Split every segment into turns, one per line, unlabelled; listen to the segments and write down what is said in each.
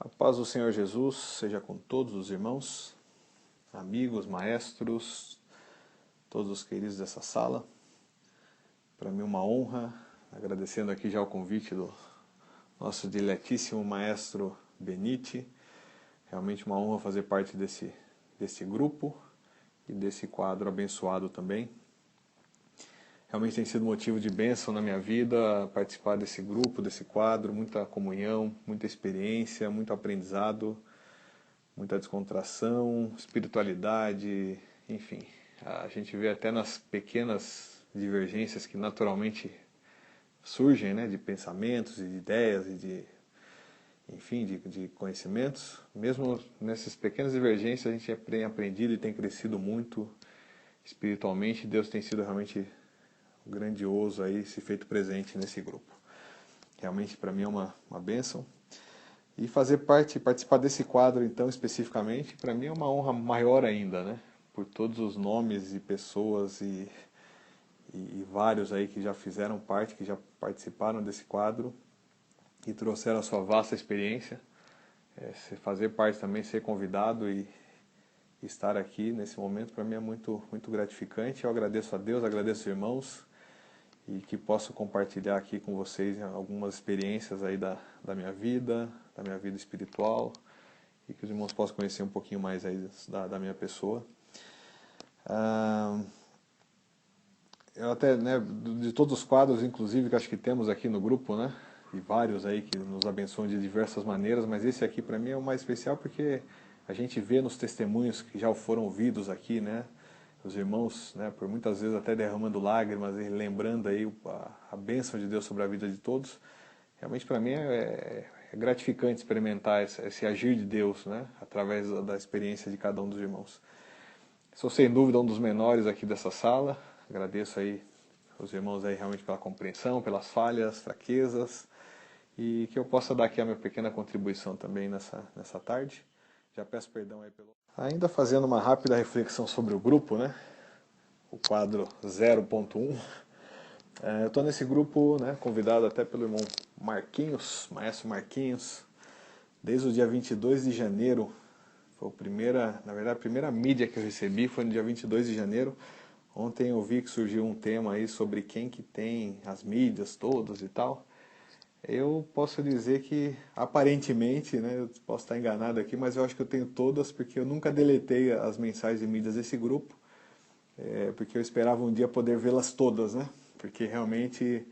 A paz do Senhor Jesus seja com todos os irmãos, amigos, maestros, todos os queridos dessa sala. Para mim uma honra, agradecendo aqui já o convite do nosso diletíssimo maestro Benite. Realmente uma honra fazer parte desse grupo e desse quadro abençoado também. Realmente tem sido motivo de bênção na minha vida participar desse grupo, desse quadro, muita comunhão, muita experiência, muito aprendizado, muita descontração, espiritualidade, enfim. A gente vê até nas pequenas divergências que naturalmente surgem, né, de pensamentos e de ideias e de conhecimentos. Mesmo nessas pequenas divergências a gente tem aprendido e tem crescido muito espiritualmente. Deus tem sido realmente grandioso aí, se feito presente nesse grupo. Realmente para mim é uma bênção. E participar desse quadro então especificamente, para mim é uma honra maior ainda, né? Por todos os nomes e pessoas e vários aí que já fizeram parte, que já participaram desse quadro e trouxeram a sua vasta experiência. Fazer parte também, ser convidado e estar aqui nesse momento para mim é muito, muito gratificante. Eu agradeço a Deus, agradeço aos irmãos e que posso compartilhar aqui com vocês algumas experiências aí da minha vida espiritual, e que os irmãos possam conhecer um pouquinho mais aí da minha pessoa. Eu até, né, de todos os quadros, inclusive, que acho que temos aqui no grupo, né, e vários aí que nos abençoam de diversas maneiras, mas esse aqui para mim é o mais especial porque a gente vê nos testemunhos que já foram ouvidos aqui, né, os irmãos, né, por muitas vezes até derramando lágrimas e lembrando aí a bênção de Deus sobre a vida de todos. Realmente para mim é gratificante experimentar esse agir de Deus, né, através da experiência de cada um dos irmãos. Sou sem dúvida um dos menores aqui dessa sala. Agradeço aí os irmãos aí realmente pela compreensão, pelas falhas, fraquezas, e que eu possa dar aqui a minha pequena contribuição também nessa tarde. Já peço perdão aí pelo... Ainda fazendo uma rápida reflexão sobre o grupo, né? O quadro 0.1. Eu estou nesse grupo, né, convidado até pelo irmão Marquinhos, maestro Marquinhos, desde o dia 22 de janeiro. Foi a primeira mídia que eu recebi foi no dia 22 de janeiro. Ontem eu vi que surgiu um tema aí sobre quem que tem as mídias todas e tal. Eu posso dizer que, aparentemente, né, eu posso estar enganado aqui, mas eu acho que eu tenho todas, porque eu nunca deletei as mensagens e mídias desse grupo, porque eu esperava um dia poder vê-las todas, né? Porque realmente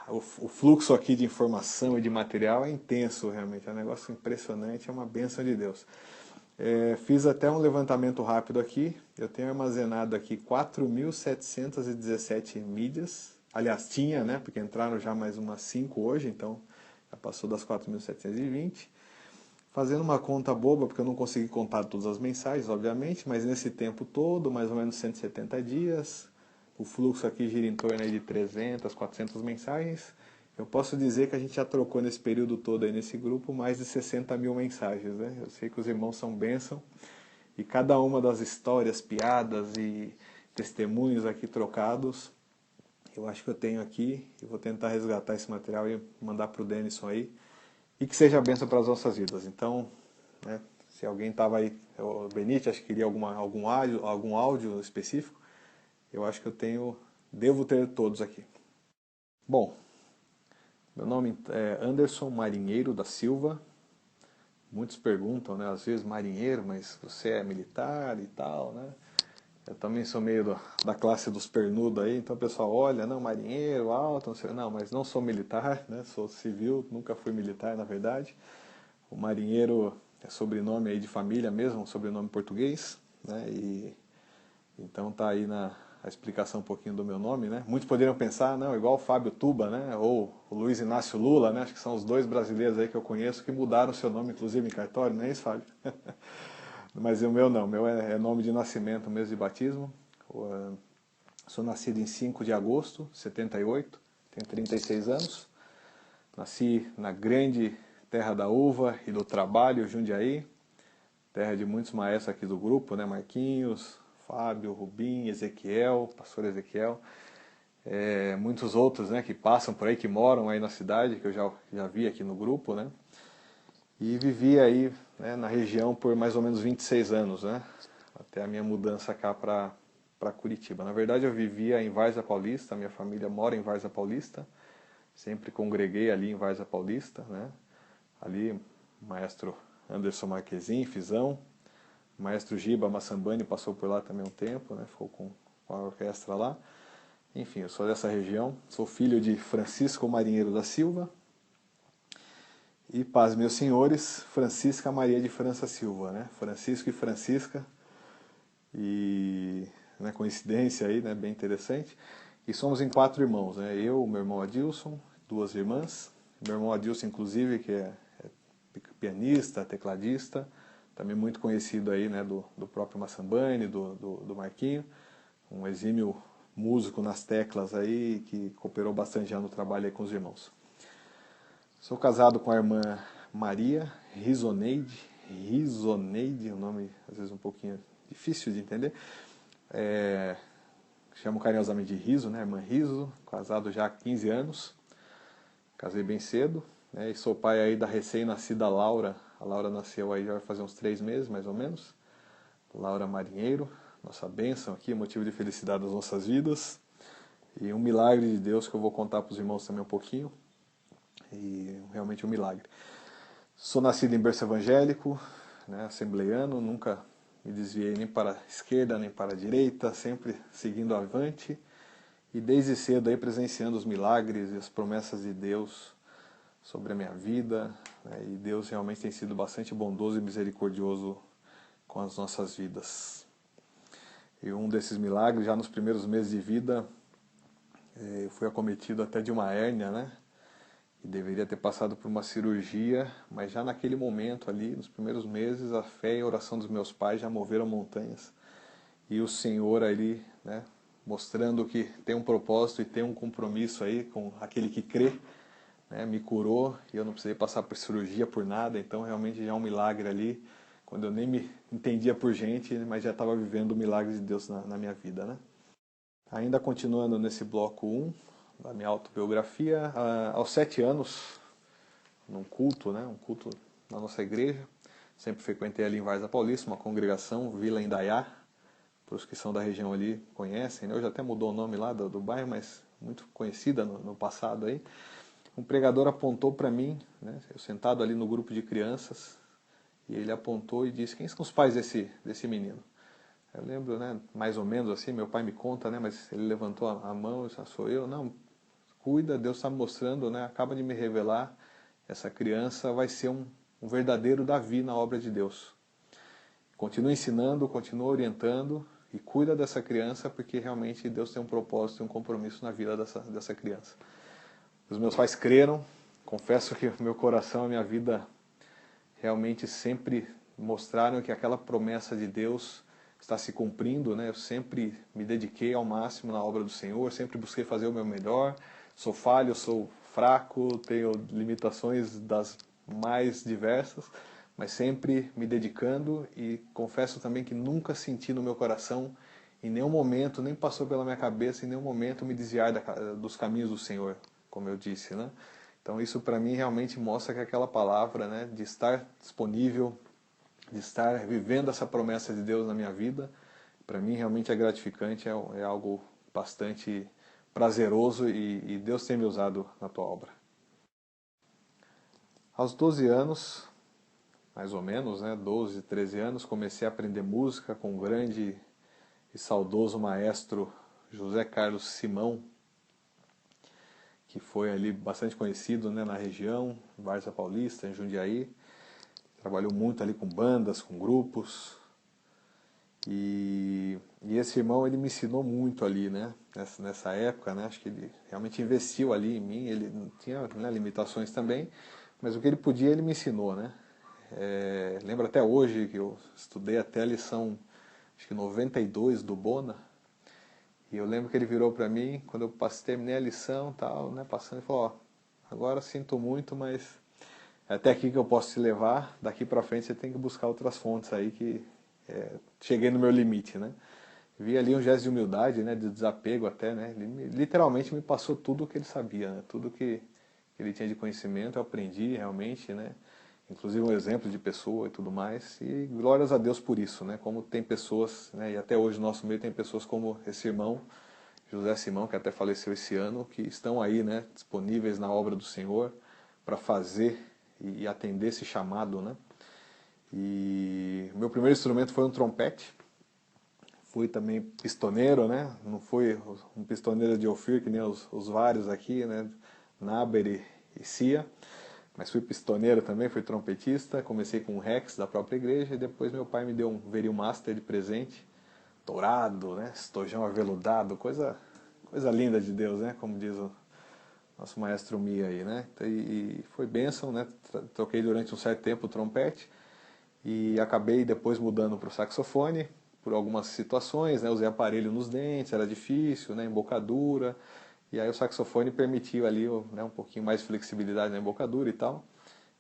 o fluxo aqui de informação e de material é intenso, realmente, é um negócio impressionante, é uma bênção de Deus. Fiz até um levantamento rápido aqui, eu tenho armazenado aqui 4.717 mídias, aliás tinha, né, porque entraram já mais umas 5 hoje, então já passou das 4.720. Fazendo uma conta boba, porque eu não consegui contar todas as mensagens, obviamente, mas nesse tempo todo, mais ou menos 170 dias, o fluxo aqui gira em torno aí de 300, 400 mensagens. Eu posso dizer que a gente já trocou nesse período todo aí nesse grupo mais de 60 mil mensagens, né? Eu sei que os irmãos são bênção e cada uma das histórias, piadas e testemunhos aqui trocados, eu acho que eu tenho aqui e vou tentar resgatar esse material e mandar para o Denison aí e que seja bênção para as nossas vidas. Então, né, se alguém estava aí, o Benite, acho que queria algum áudio específico, eu acho que devo ter todos aqui. Bom, meu nome é Anderson Marinheiro da Silva. Muitos perguntam, né, às vezes, marinheiro, mas você é militar e tal, né? Eu também sou meio da classe dos pernudos aí, então o pessoal olha, não, marinheiro, alto, não sei, não, mas não sou militar, né? Sou civil, nunca fui militar, na verdade. O marinheiro é sobrenome aí de família mesmo, um sobrenome português, né? E então tá aí a explicação um pouquinho do meu nome, né? Muitos poderiam pensar, não, igual o Fábio Tuba, né? Ou o Luiz Inácio Lula, né? Acho que são os dois brasileiros aí que eu conheço que mudaram o seu nome, inclusive em cartório, não é isso, Fábio? Mas o meu não, o meu é nome de nascimento mesmo, de batismo. Sou nascido em 5 de agosto de 78, tenho 36 anos. Nasci na grande terra da uva e do trabalho, Jundiaí, terra de muitos maestros aqui do grupo, né? Marquinhos, Fábio, Rubim, Ezequiel, pastor Ezequiel, muitos outros, né, que passam por aí, que moram aí na cidade, que eu já vi aqui no grupo, né? E vivi aí, né, na região por mais ou menos 26 anos, né? Até a minha mudança cá para Curitiba. Na verdade, eu vivia em Várzea Paulista, minha família mora em Várzea Paulista, sempre congreguei ali em Várzea Paulista, né? Ali, maestro Anderson Marquezin, Fizão, maestro Giba Massambani passou por lá também um tempo, né? Ficou com a orquestra lá. Enfim, eu sou dessa região, sou filho de Francisco Marinheiro da Silva e, paz, meus senhores, Francisca Maria de França Silva, né? Francisco e Francisca, e né, coincidência aí, né, bem interessante. E somos em 4 irmãos, né? Eu, meu irmão Adilson, 2 irmãs. Meu irmão Adilson, inclusive, que é pianista, tecladista, também muito conhecido aí, né, do próprio Massambani, do Marquinho, um exímio músico nas teclas aí, que cooperou bastante já no trabalho aí com os irmãos. Sou casado com a irmã Maria Rizoneide, um nome às vezes um pouquinho difícil de entender, chamo carinhosamente de Riso, né, irmã Riso, casado já há 15 anos, casei bem cedo, né, e sou pai aí da recém-nascida Laura. A Laura nasceu aí já vai fazer uns 3 meses, mais ou menos. Laura Marinheiro, nossa bênção aqui, motivo de felicidade das nossas vidas. E um milagre de Deus que eu vou contar para os irmãos também um pouquinho. E realmente um milagre. Sou nascido em berço evangélico, né, assembleiano, nunca me desviei nem para a esquerda nem para a direita, sempre seguindo avante. E desde cedo aí presenciando os milagres e as promessas de Deus sobre a minha vida, né, e Deus realmente tem sido bastante bondoso e misericordioso com as nossas vidas. E um desses milagres, já nos primeiros meses de vida, eu fui acometido até de uma hérnia, né? E deveria ter passado por uma cirurgia, mas já naquele momento ali, nos primeiros meses, a fé e a oração dos meus pais já moveram montanhas. E o Senhor ali, né, mostrando que tem um propósito e tem um compromisso aí com aquele que crê, né, me curou e eu não precisei passar por cirurgia, por nada. Então realmente já é um milagre ali, quando eu nem me entendia por gente, mas já estava vivendo o milagre de Deus na minha vida, né? Ainda continuando nesse bloco 1 da minha autobiografia, aos 7 anos, num culto, né, um culto na nossa igreja, sempre frequentei ali em Várzea Paulista, uma congregação, Vila Indaiá, para os que são da região ali conhecem, né? Hoje até mudou o nome lá do bairro, mas muito conhecida no passado aí. Um pregador apontou para mim, né, eu sentado ali no grupo de crianças, e ele apontou e disse: quem são os pais desse menino? Eu lembro, né, mais ou menos assim, meu pai me conta, né, mas ele levantou a mão e disse: sou eu? Não, cuida, Deus está me mostrando, né, acaba de me revelar, essa criança vai ser um verdadeiro Davi na obra de Deus. Continua ensinando, continua orientando e cuida dessa criança, porque realmente Deus tem um propósito e um compromisso na vida dessa criança. Os meus pais creram, confesso que o meu coração e a minha vida realmente sempre mostraram que aquela promessa de Deus está se cumprindo, né? Eu sempre me dediquei ao máximo na obra do Senhor, sempre busquei fazer o meu melhor. Sou falho, sou fraco, tenho limitações das mais diversas, mas sempre me dedicando, e confesso também que nunca senti no meu coração, em nenhum momento, nem passou pela minha cabeça, em nenhum momento me desviar dos caminhos do Senhor, como eu disse, né? Então isso para mim realmente mostra que aquela palavra, né, de estar disponível, de estar vivendo essa promessa de Deus na minha vida, para mim realmente é gratificante, é algo bastante prazeroso, e Deus tem me usado na tua obra. Aos 12 anos, mais ou menos, né, 12, 13 anos, comecei a aprender música com o grande e saudoso maestro José Carlos Simão, que foi ali bastante conhecido, né, na região, em Várzea Paulista, em Jundiaí. Trabalhou muito ali com bandas, com grupos. E esse irmão, ele me ensinou muito ali, né, nessa época, né, acho que ele realmente investiu ali em mim. Ele tinha, né, limitações também, mas o que ele podia, ele me ensinou, né. Lembro até hoje que eu estudei até a lição, acho que 92 do Bona, e eu lembro que ele virou para mim, quando eu terminei a lição, tal, né, passando, e falou: ó, agora sinto muito, mas é até aqui que eu posso te levar, daqui para frente você tem que buscar outras fontes aí, que cheguei no meu limite, né. Vi ali um gesto de humildade, né, de desapego até, né, ele literalmente me passou tudo o que ele sabia, né, tudo que ele tinha de conhecimento, eu aprendi realmente, né. inclusive um exemplo de pessoa e tudo mais, e glórias a Deus por isso, né? Como tem pessoas, né? E até hoje no nosso meio tem pessoas como esse irmão, José Simão, que até faleceu esse ano, que estão aí, né? Disponíveis na obra do Senhor para fazer e atender esse chamado, né? E meu primeiro instrumento foi um trompete. Fui também pistoneiro, né? Não fui um pistoneiro de Ofir, que nem os vários aqui, né? Naber e Cia. Mas fui pistoneiro também, fui trompetista. Comecei com um Rex da própria igreja e depois meu pai me deu um Veril Master de presente. Dourado, né? Estojão aveludado, coisa linda de Deus, né? Como diz o nosso maestro Mia aí, né? E foi bênção, né? Toquei durante um certo tempo o trompete e acabei depois mudando para o saxofone por algumas situações, né? Usei aparelho nos dentes, era difícil, né? Embocadura, e aí o saxofone permitiu ali, né, um pouquinho mais de flexibilidade na embocadura e tal,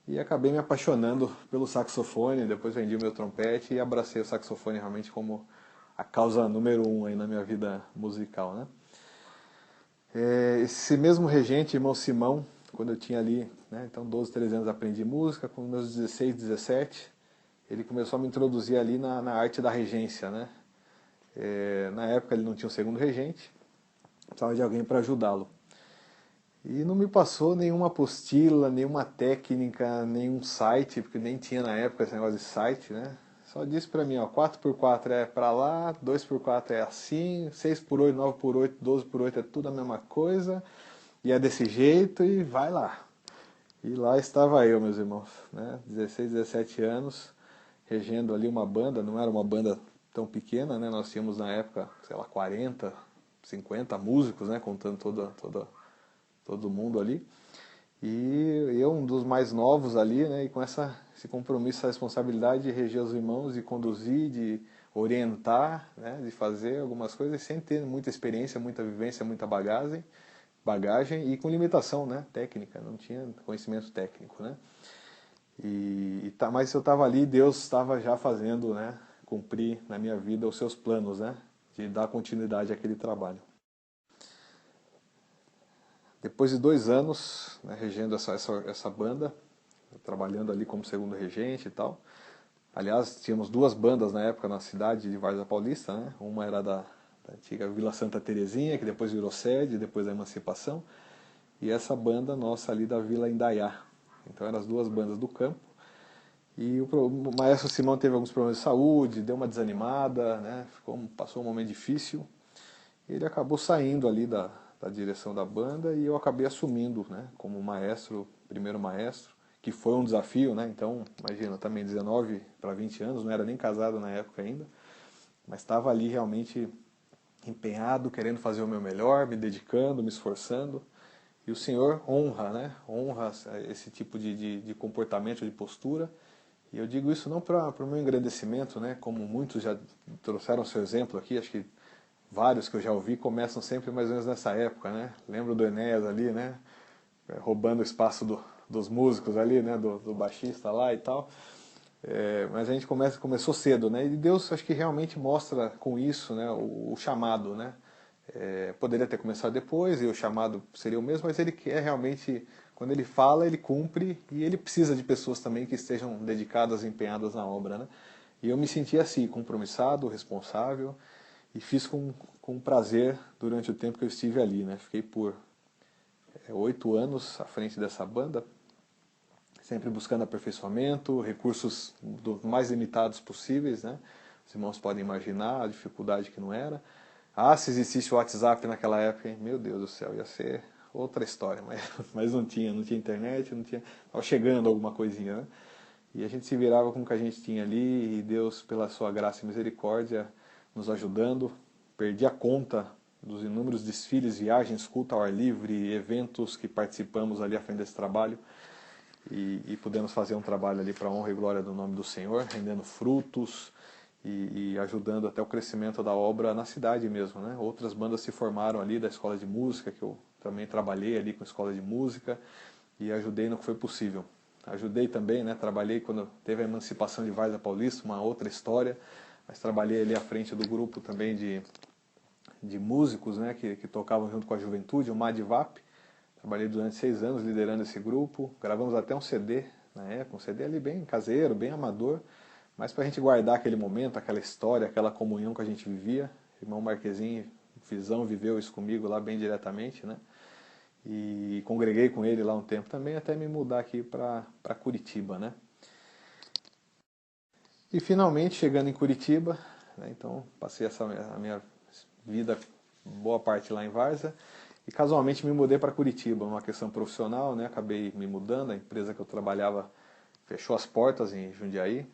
e acabei me apaixonando pelo saxofone, depois vendi o meu trompete e abracei o saxofone realmente como a causa número 1 aí na minha vida musical, né? Esse mesmo regente, irmão Simão, quando eu tinha ali, né, então 12, 13 anos aprendi música, com meus 16, 17, ele começou a me introduzir ali na arte da regência, né? Na época ele não tinha um segundo regente, precisava de alguém para ajudá-lo. E não me passou nenhuma apostila, nenhuma técnica, nenhum site, porque nem tinha na época esse negócio de site, né? Só disse para mim, ó, 4x4 é para lá, 2x4 é assim, 6x8, 9x8, 12x8 é tudo a mesma coisa, e é desse jeito, e vai lá. E lá estava eu, meus irmãos, né? 16, 17 anos, regendo ali uma banda, não era uma banda tão pequena, né? Nós tínhamos na época, sei lá, 40, 50 músicos, né? Contando todo mundo ali. E eu, um dos mais novos ali, né? E com esse compromisso, essa responsabilidade de reger os irmãos, de conduzir, de orientar, né? De fazer algumas coisas sem ter muita experiência, muita vivência, muita bagagem e com limitação, né? Técnica, não tinha conhecimento técnico, né? Mas eu estava ali, Deus estava já fazendo, né, cumprir na minha vida os seus planos, né, de dar continuidade àquele trabalho. Depois de 2 anos, né, regendo essa banda, trabalhando ali como segundo regente e tal. Aliás, tínhamos 2 bandas na época na cidade de Várzea Paulista, né? Uma era da antiga Vila Santa Terezinha, que depois virou sede, depois da Emancipação, e essa banda nossa ali da Vila Indaiá. Então eram as 2 bandas do campo. E o maestro Simão teve alguns problemas de saúde, deu uma desanimada, né? Passou um momento difícil. Ele acabou saindo ali da direção da banda e eu acabei assumindo, né, como maestro, primeiro maestro, que foi um desafio, né? Então, imagina, também 19 para 20 anos, não era nem casado na época ainda, mas estava ali realmente empenhado, querendo fazer o meu melhor, me dedicando, me esforçando. E o Senhor honra, né? Honra esse tipo de comportamento, de postura. E eu digo isso não para o meu engrandecimento, né? Como muitos já trouxeram seu exemplo aqui, acho que vários que eu já ouvi começam sempre mais ou menos nessa época, né? Lembro do Enéas ali, né? Roubando o espaço dos músicos ali, né? Do baixista lá e tal. Mas a gente começou cedo, né? E Deus acho que realmente mostra com isso, né? O chamado, né? Poderia ter começado depois e o chamado seria o mesmo, mas ele quer realmente, quando ele fala, ele cumpre e ele precisa de pessoas também que estejam dedicadas, empenhadas na obra, né? E eu me senti assim, compromissado, responsável e fiz com prazer durante o tempo que eu estive ali, né? Fiquei por 8 anos à frente dessa banda, sempre buscando aperfeiçoamento, recursos do mais limitados possíveis, né? Os irmãos podem imaginar a dificuldade que não era. Ah, se existisse o WhatsApp naquela época, hein? Meu Deus do céu, ia ser outra história, mas não tinha internet, não tinha, estava chegando alguma coisinha, né? E a gente se virava com o que a gente tinha ali, e Deus, pela sua graça e misericórdia, nos ajudando. Perdi a conta dos inúmeros desfiles, viagens, culto ao ar livre, eventos que participamos ali à frente desse trabalho, e pudemos fazer um trabalho ali para a honra e glória do nome do Senhor, rendendo frutos e ajudando até o crescimento da obra na cidade mesmo, né? Outras bandas se formaram ali da escola de música, que eu também trabalhei ali com a escola de música e ajudei no que foi possível. Ajudei também, né? Trabalhei quando teve a emancipação de Várzea Paulista, uma outra história, mas trabalhei ali à frente do grupo também de músicos, né? Que tocavam junto com a juventude, o MADVAP. Trabalhei durante 6 anos liderando esse grupo, gravamos até um CD na época, um CD ali bem caseiro, bem amador, mas para a gente guardar aquele momento, aquela história, aquela comunhão que a gente vivia. O irmão Marquezinho, Fizão, viveu isso comigo lá bem diretamente, né? E congreguei com ele lá um tempo também, até me mudar aqui para Curitiba, né? E finalmente, chegando em Curitiba, né, então passei a minha vida, boa parte lá em Várzea, e casualmente me mudei para Curitiba, uma questão profissional, né, acabei me mudando, a empresa que eu trabalhava fechou as portas em Jundiaí,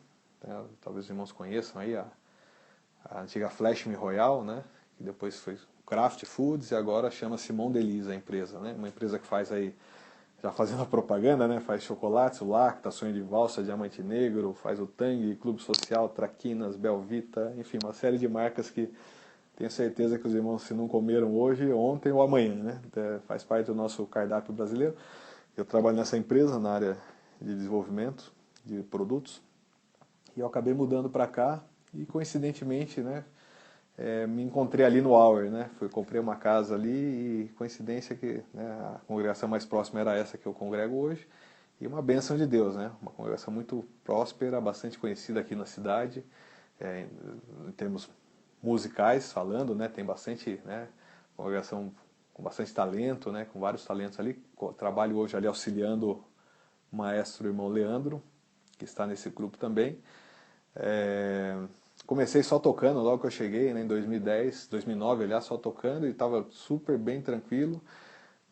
né, talvez os irmãos conheçam aí a antiga Flash Me Royal, né, que depois foi Kraft Foods e agora chama-se Mondelez a empresa, né, uma empresa que faz aí, já fazendo a propaganda, né? Faz chocolates, o Lacta, Sonho de Valsa, Diamante Negro, faz o Tang, Clube Social, Traquinas, Belvita, enfim, uma série de marcas que tenho certeza que os irmãos, se não comeram hoje, ontem ou amanhã, né? Faz parte do nosso cardápio brasileiro. Eu trabalho nessa empresa, na área de desenvolvimento de produtos, e eu acabei mudando para cá e coincidentemente, né? Me encontrei ali no Auer, né? Comprei uma casa ali e coincidência que, né, a congregação mais próxima era essa que eu congrego hoje e uma bênção de Deus, né? Uma congregação muito próspera, bastante conhecida aqui na cidade, em termos musicais falando, né? Tem bastante, né? Congregação com bastante talento, né? Com vários talentos ali. Trabalho hoje ali auxiliando o maestro irmão Leandro, que está nesse grupo também. Comecei só tocando logo que eu cheguei, né, em 2010, 2009, aliás, só tocando e estava super bem tranquilo,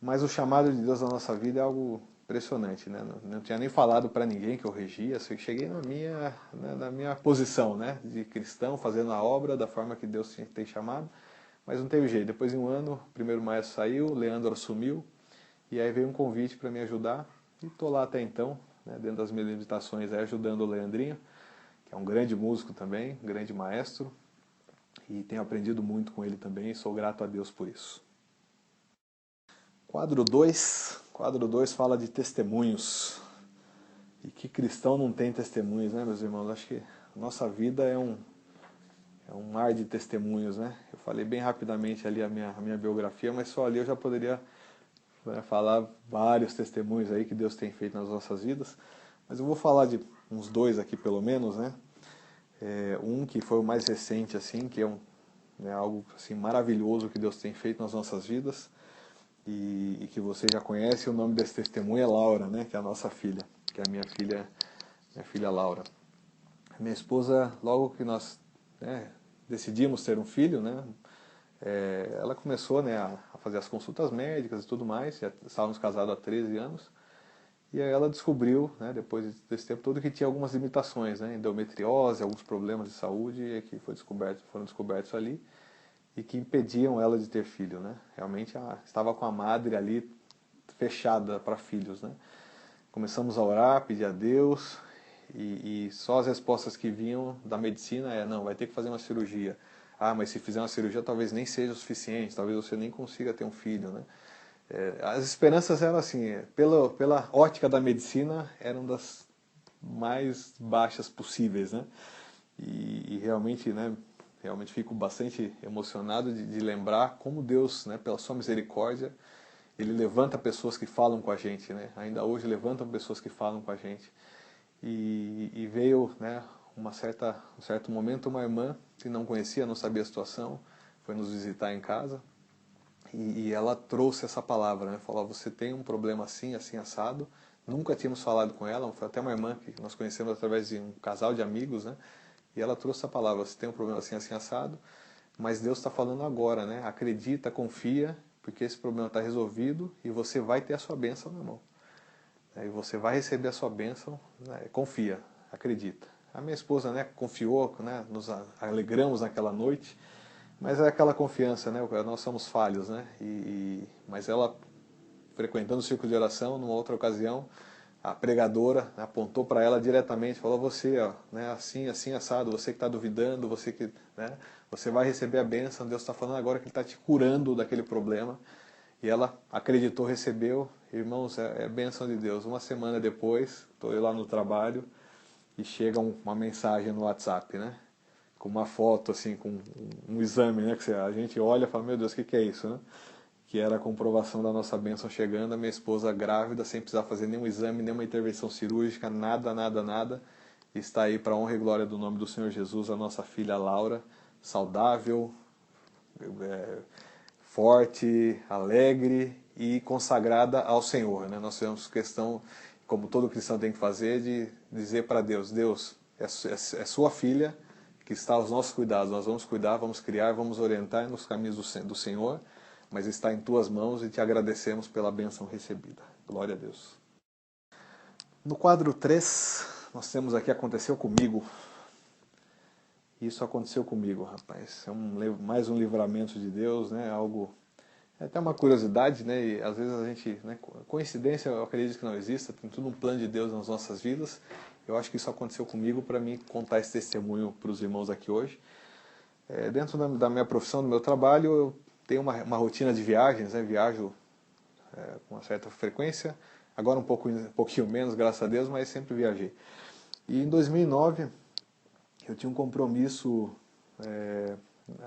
mas o chamado de Deus na nossa vida é algo impressionante, né? Não tinha nem falado para ninguém que eu regia, cheguei na minha posição, né, de cristão, fazendo a obra da forma que Deus tem chamado, mas não teve jeito. Depois de um ano, o primeiro maestro saiu, o Leandro assumiu, e aí veio um convite para me ajudar, e estou lá até então, né, dentro das minhas limitações, ajudando o Leandrinho, que é um grande músico também, um grande maestro, e tenho aprendido muito com ele também e sou grato a Deus por isso. Quadro 2 fala de testemunhos. E que cristão não tem testemunhos, né, meus irmãos? Acho que a nossa vida é um mar de testemunhos, né? Eu falei bem rapidamente ali a minha biografia, mas só ali eu já poderia, né, falar vários testemunhos aí que Deus tem feito nas nossas vidas. Mas eu vou falar de uns 2 aqui pelo menos, né? Um que foi o mais recente, assim, que é algo assim, maravilhoso que Deus tem feito nas nossas vidas e que você já conhece. O nome desse testemunho é Laura, né, que é a nossa filha, que é a minha filha Laura. Minha esposa, logo que nós, né, decidimos ter um filho, né, ela começou, né, a fazer as consultas médicas e tudo mais. Já estávamos casados há 13 anos. E aí ela descobriu, né, depois desse tempo todo, que tinha algumas limitações, né, endometriose, alguns problemas de saúde que foram descobertos ali e que impediam ela de ter filho, né. Realmente estava com a madre ali fechada para filhos, né. Começamos a orar, pedir a Deus e só as respostas que vinham da medicina não, vai ter que fazer uma cirurgia. Ah, mas se fizer uma cirurgia talvez nem seja o suficiente, talvez você nem consiga ter um filho, né. As esperanças eram assim, pela ótica da medicina, eram das mais baixas possíveis, né? E realmente, né, realmente fico bastante emocionado de lembrar como Deus, né, pela sua misericórdia, Ele levanta pessoas que falam com a gente, né? Ainda hoje levantam pessoas que falam com a gente. E veio, né, um certo momento, uma irmã que não conhecia, não sabia a situação, foi nos visitar em casa. E ela trouxe essa palavra, né? Falou: você tem um problema assim, assim, assado. Nunca tínhamos falado com ela, foi até uma irmã que nós conhecemos através de um casal de amigos, né? E ela trouxe essa palavra: você tem um problema assim, assim, assado, mas Deus está falando agora, né? Acredita, confia, porque esse problema está resolvido e você vai ter a sua bênção na mão. E você vai receber a sua bênção, né? Confia, acredita. A minha esposa, né, confiou, né? Nos alegramos naquela noite. Mas é aquela confiança, né? Nós somos falhos, né? Mas ela, frequentando o círculo de oração, numa outra ocasião, a pregadora apontou para ela diretamente, falou: você, ó, né, assim, assim, assado, você que está duvidando, você que, né, você vai receber a bênção, Deus está falando agora que Ele está te curando daquele problema. E ela acreditou, recebeu. Irmãos, é bênção de Deus. Uma semana depois, estou eu lá no trabalho e chega uma mensagem no WhatsApp, né? Com uma foto, assim, com um exame, né? Que a gente olha e fala: meu Deus, o que é isso, né? que era a comprovação da nossa bênção chegando, a minha esposa grávida, sem precisar fazer nenhum exame, nenhuma intervenção cirúrgica, nada, nada, nada. Está aí para a honra e glória do nome do Senhor Jesus, a nossa filha Laura, saudável, forte, alegre e consagrada ao Senhor, né? Nós temos questão, como todo cristão tem que fazer, de dizer para Deus, Deus, é sua filha que está aos nossos cuidados, nós vamos cuidar, vamos criar, vamos orientar nos caminhos do Senhor, mas está em tuas mãos e te agradecemos pela bênção recebida. Glória a Deus. No quadro 3, nós temos aqui Aconteceu Comigo. Isso aconteceu comigo, rapaz. É mais um livramento de Deus, né? Algo, é até uma curiosidade, né? E às vezes a gente, né? Coincidência, eu acredito que não exista, tem tudo um plano de Deus nas nossas vidas. Eu acho que isso aconteceu comigo para mim contar esse testemunho para os irmãos aqui hoje. Dentro da minha profissão, do meu trabalho, eu tenho uma rotina de viagens, né? Viajo com uma certa frequência, agora um pouquinho menos, graças a Deus, mas sempre viajei. E em 2009, eu tinha um compromisso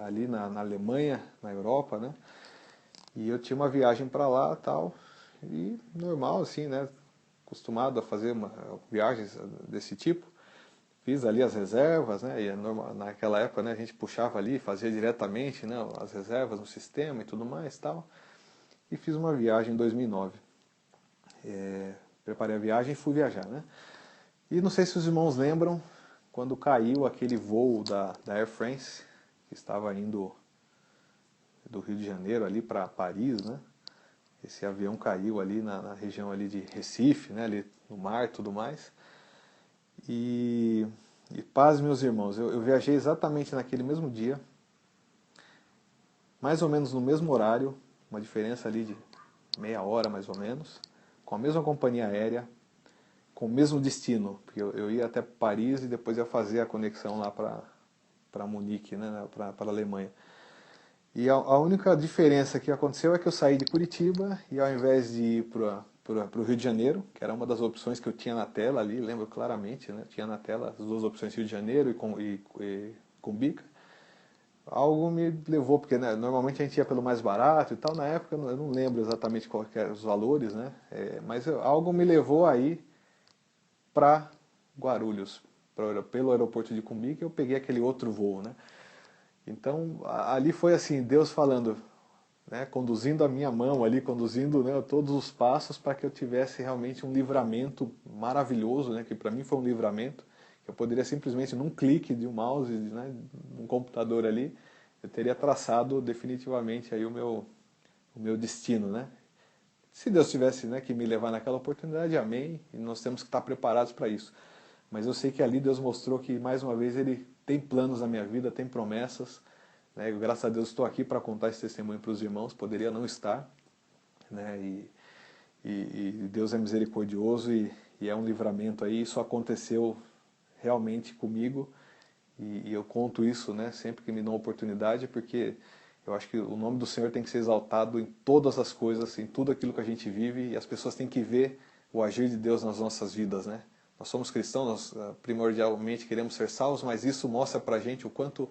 ali na Alemanha, na Europa, né? E eu tinha uma viagem para lá tal, e normal assim, né? Acostumado a fazer viagens desse tipo. Fiz ali as reservas, né? E naquela época, né, a gente puxava ali, fazia diretamente, né, as reservas no sistema e tudo mais tal. E fiz uma viagem em 2009. Preparei a viagem e fui viajar, né? E não sei se os irmãos lembram quando caiu aquele voo da Air France, que estava indo do Rio de Janeiro ali para Paris, né? Esse avião caiu ali na região ali de Recife, né? Ali no mar e tudo mais. E paz, meus irmãos, eu viajei exatamente naquele mesmo dia, mais ou menos no mesmo horário, uma diferença ali de meia hora mais ou menos, com a mesma companhia aérea, com o mesmo destino, porque eu ia até Paris e depois ia fazer a conexão lá para Munique, né, para a Alemanha. E a única diferença que aconteceu é que eu saí de Curitiba e ao invés de ir para o Rio de Janeiro, que era uma das opções que eu tinha na tela ali, lembro claramente, né, tinha na tela as duas opções, Rio de Janeiro e Cumbica, algo me levou, porque né, normalmente a gente ia pelo mais barato e tal, na época eu não lembro exatamente quais eram os valores, né, mas algo me levou aí para Guarulhos, pelo aeroporto de Cumbica, eu peguei aquele outro voo, né. Então ali foi assim, Deus falando, né, conduzindo a minha mão ali, conduzindo, né, todos os passos para que eu tivesse realmente um livramento maravilhoso, né, que para mim foi um livramento, que eu poderia simplesmente num clique de um mouse, né, num computador ali, eu teria traçado definitivamente aí o meu destino, né. Se Deus tivesse, né, que me levar naquela oportunidade, amém, e nós temos que estar preparados para isso. Mas eu sei que ali Deus mostrou que, mais uma vez, Ele tem planos na minha vida, tem promessas, né? Graças a Deus estou aqui para contar esse testemunho para os irmãos, poderia não estar, né? E Deus é misericordioso e é um livramento aí, isso aconteceu realmente comigo e eu conto isso, né, sempre que me dão oportunidade, porque eu acho que o nome do Senhor tem que ser exaltado em todas as coisas, em tudo aquilo que a gente vive, e as pessoas têm que ver o agir de Deus nas nossas vidas, né? Nós somos cristãos, nós primordialmente queremos ser salvos, mas isso mostra pra gente o quanto,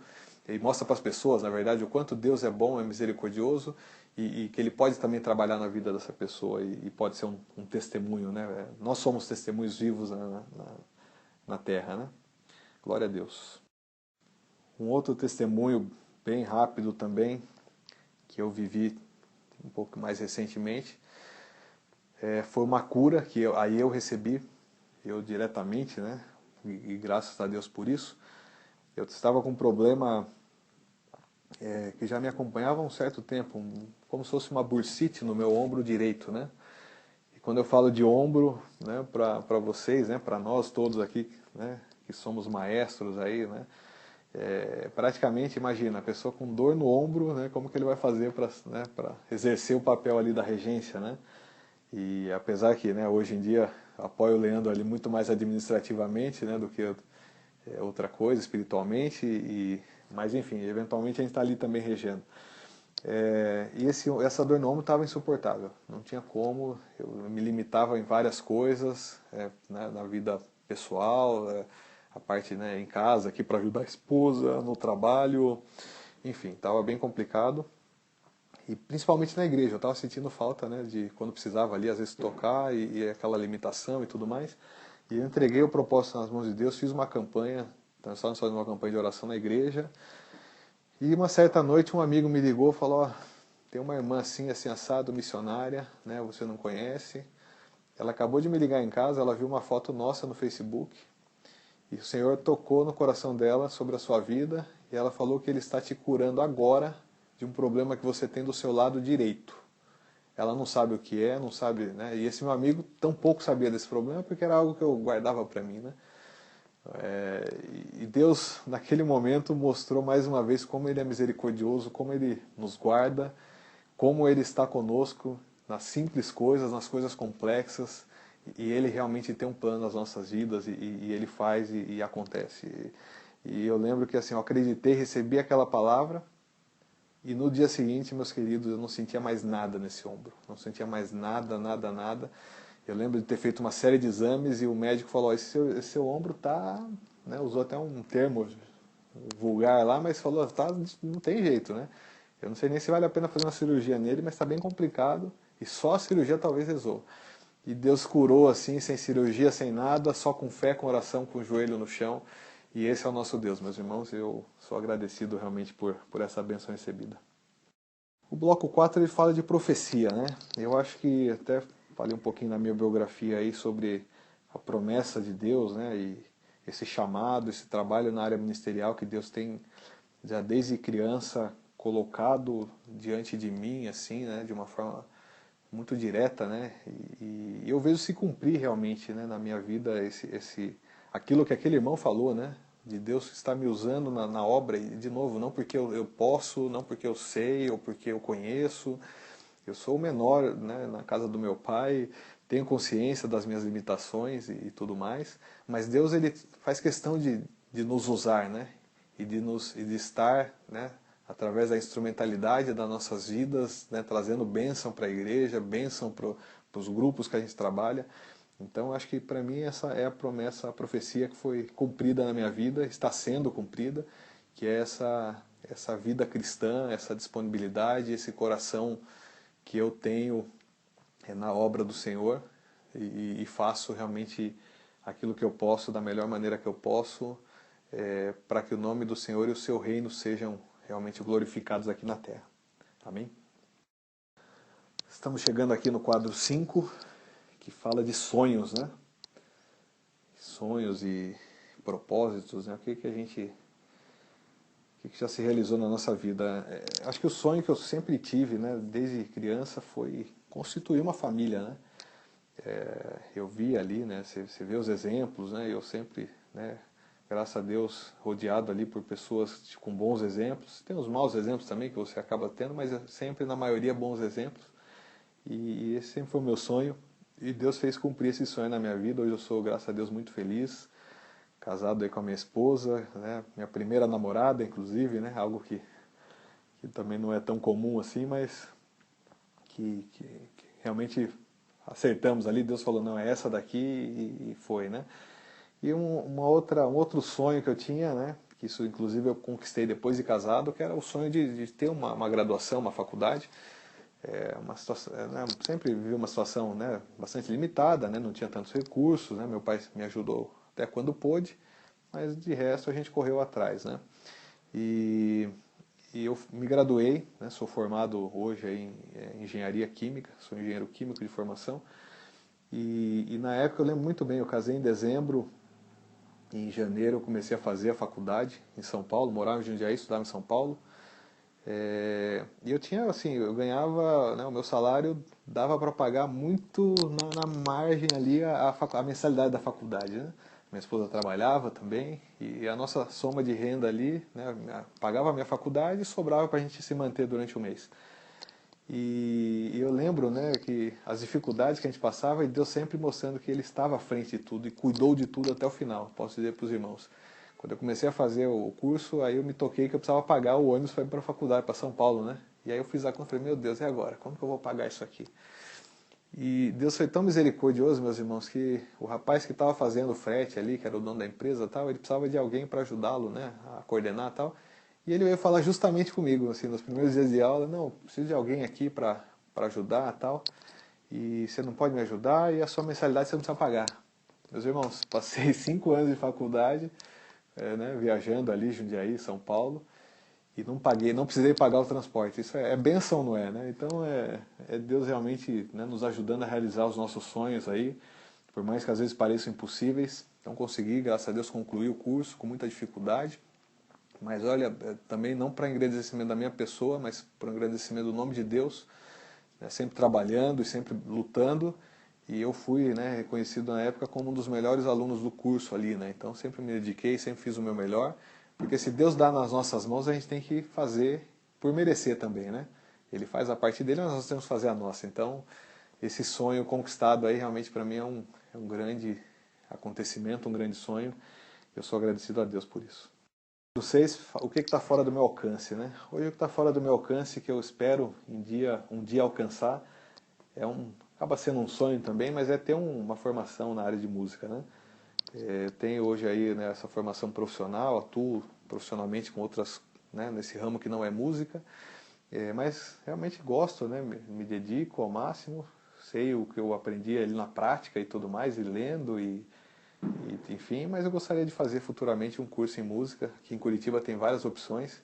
e mostra para as pessoas, na verdade, o quanto Deus é bom, é misericordioso, e que Ele pode também trabalhar na vida dessa pessoa, e pode ser um testemunho, né? Nós somos testemunhos vivos na terra, né? Glória a Deus. Um outro testemunho bem rápido também, que eu vivi um pouco mais recentemente, foi uma cura que aí eu recebi, eu diretamente, né? E graças a Deus por isso. Eu estava com um problema que já me acompanhava há um certo tempo, como se fosse uma bursite no meu ombro direito, né? E quando eu falo de ombro, né, para vocês, né, para nós todos aqui, né, que somos maestros aí, né? Praticamente, imagina, a pessoa com dor no ombro, né, como que ele vai fazer para, né, exercer o papel ali da regência, né? E apesar que, né, hoje em dia apoio o Leandro ali muito mais administrativamente, né, do que outra coisa, espiritualmente, mas enfim, eventualmente a gente está ali também regendo. E essa dor no ombro estava insuportável, não tinha como, eu me limitava em várias coisas, né, na vida pessoal, a parte, né, em casa, aqui para ajudar a esposa, no trabalho, enfim, estava bem complicado. E principalmente na igreja, eu estava sentindo falta, né, de quando precisava ali, às vezes tocar e aquela limitação e tudo mais. E eu entreguei o propósito nas mãos de Deus, fiz uma campanha, então estávamos fazendo uma campanha de oração na igreja. E uma certa noite um amigo me ligou e falou, ó, tem uma irmã assim, assim assado, missionária, né, você não conhece. Ela acabou de me ligar em casa, ela viu uma foto nossa no Facebook. E o Senhor tocou no coração dela sobre a sua vida e ela falou que Ele está te curando agora de um problema que você tem do seu lado direito. Ela não sabe o que é, não sabe, né? E esse meu amigo tampouco sabia desse problema porque era algo que eu guardava para mim, né? E Deus, naquele momento, mostrou mais uma vez como Ele é misericordioso, como Ele nos guarda, como Ele está conosco nas simples coisas, nas coisas complexas, e Ele realmente tem um plano nas nossas vidas, e Ele faz e acontece. E eu lembro que assim, eu acreditei, recebi aquela palavra, e no dia seguinte, meus queridos, eu não sentia mais nada nesse ombro, não sentia mais nada, nada, nada. Eu lembro de ter feito uma série de exames e o médico falou, esse seu ombro tá, né, usou até um termo vulgar lá, mas falou, tá, não tem jeito, né? Eu não sei nem se vale a pena fazer uma cirurgia nele, mas está bem complicado e só a cirurgia talvez resolva. E Deus curou assim, sem cirurgia, sem nada, só com fé, com oração, com o joelho no chão. E esse é o nosso Deus, meus irmãos. Eu sou agradecido realmente por essa bênção recebida. O bloco 4 ele fala de profecia, né? Eu acho que até falei um pouquinho na minha biografia aí sobre a promessa de Deus, né? E esse chamado, esse trabalho na área ministerial que Deus tem já desde criança colocado diante de mim, assim, né? De uma forma muito direta, né? E eu vejo se cumprir realmente, né? Na minha vida aquilo que aquele irmão falou, né? De Deus estar me usando na obra, e de novo, não porque eu posso, não porque eu sei, ou porque eu conheço, eu sou o menor, né, na casa do meu pai, tenho consciência das minhas limitações e tudo mais, mas Deus ele faz questão de nos usar, né, e de estar, né, através da instrumentalidade das nossas vidas, né, trazendo bênção para a igreja, bênção para os grupos que a gente trabalha. Então, acho que para mim essa é a promessa, a profecia que foi cumprida na minha vida, está sendo cumprida, que é essa vida cristã, essa disponibilidade, esse coração que eu tenho na obra do Senhor e faço realmente aquilo que eu posso da melhor maneira que eu posso, para que o nome do Senhor e o seu reino sejam realmente glorificados aqui na terra. Amém? Estamos chegando aqui no quadro 5, que fala de sonhos, né? Sonhos e propósitos, né? O que já se realizou na nossa vida. Acho que o sonho que eu sempre tive, né, desde criança, foi constituir uma família, né? Eu vi ali, né, você vê os exemplos, né? Eu sempre, né, graças a Deus, rodeado ali por pessoas com bons exemplos. Tem os maus exemplos também que você acaba tendo, mas sempre, na maioria, bons exemplos. E esse sempre foi o meu sonho. E Deus fez cumprir esse sonho na minha vida. Hoje eu sou, graças a Deus, muito feliz. Casado aí com a minha esposa, né? Minha primeira namorada, inclusive, né? Algo que também não é tão comum assim, mas que realmente acertamos ali. Deus falou, não, é essa daqui e foi, né? E um outro sonho que eu tinha, né? Que isso inclusive eu conquistei depois de casado, que era o sonho de ter uma graduação, uma faculdade. Uma situação, né, sempre vivi uma situação, né, bastante limitada, né, não tinha tantos recursos, né, meu pai me ajudou até quando pôde, mas de resto a gente correu atrás, né. E eu me graduei, né, sou formado hoje em engenharia química, sou engenheiro químico de formação, e na época eu lembro muito bem, eu casei em dezembro, e em janeiro eu comecei a fazer a faculdade em São Paulo, morava em Jundiaí, estudava em São Paulo. E eu tinha, assim, eu ganhava, né, o meu salário dava para pagar muito na margem ali a mensalidade da faculdade, né? Minha esposa trabalhava também e a nossa soma de renda ali, né, pagava a minha faculdade e sobrava para a gente se manter durante o mês. E eu lembro, né, que as dificuldades que a gente passava e Deus sempre mostrando que Ele estava à frente de tudo e cuidou de tudo até o final, posso dizer para os irmãos. Quando eu comecei a fazer o curso, aí eu me toquei que eu precisava pagar o ônibus para ir para a faculdade, para São Paulo, né? E aí eu fiz a conta e falei, meu Deus, e agora? Como que eu vou pagar isso aqui? E Deus foi tão misericordioso, meus irmãos, que o rapaz que estava fazendo o frete ali, que era o dono da empresa tal, ele precisava de alguém para ajudá-lo, né, a coordenar tal. E ele veio falar justamente comigo, assim, nos primeiros dias de aula, não, preciso de alguém aqui para ajudar e tal, e você não pode me ajudar e a sua mensalidade você não precisa pagar. Meus irmãos, passei 5 anos de faculdade, né, viajando ali, Jundiaí, São Paulo, e não paguei, não precisei pagar o transporte. Isso é bênção, não é, né? Então é Deus realmente, né, nos ajudando a realizar os nossos sonhos aí, por mais que às vezes pareçam impossíveis. Então consegui, graças a Deus, concluir o curso com muita dificuldade. Mas olha, também não para engrandecimento da minha pessoa, mas para engrandecimento do nome de Deus, né, sempre trabalhando e sempre lutando. E eu fui, né, reconhecido na época como um dos melhores alunos do curso ali, né? Então sempre me dediquei, sempre fiz o meu melhor. Porque se Deus dá nas nossas mãos, a gente tem que fazer por merecer também, né? Ele faz a parte dele, mas nós temos que fazer a nossa. Então, esse sonho conquistado aí realmente para mim é um grande acontecimento, um grande sonho. Eu sou agradecido a Deus por isso. Não sei o que está fora do meu alcance, né? Hoje o que está fora do meu alcance, que eu espero um dia alcançar, acaba sendo um sonho também, mas é ter uma formação na área de música, né? Eu tenho hoje aí, né, essa formação profissional, atuo profissionalmente com outras, né, nesse ramo que não é música, mas realmente gosto, né, me dedico ao máximo, sei o que eu aprendi ali na prática e tudo mais, e lendo enfim, mas eu gostaria de fazer futuramente um curso em música. Aqui em Curitiba tem várias opções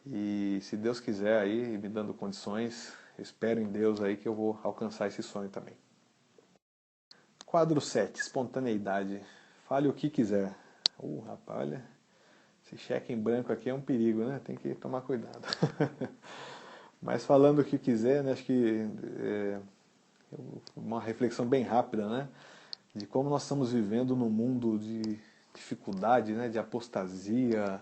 e se Deus quiser aí, me dando condições, espero em Deus aí que eu vou alcançar esse sonho também. Quadro 7, espontaneidade. Fale o que quiser. Rapaz, olha, esse cheque em branco aqui é um perigo, né? Tem que tomar cuidado. Mas falando o que quiser, né? Acho que uma reflexão bem rápida, né? De como nós estamos vivendo num mundo de dificuldade, né? De apostasia,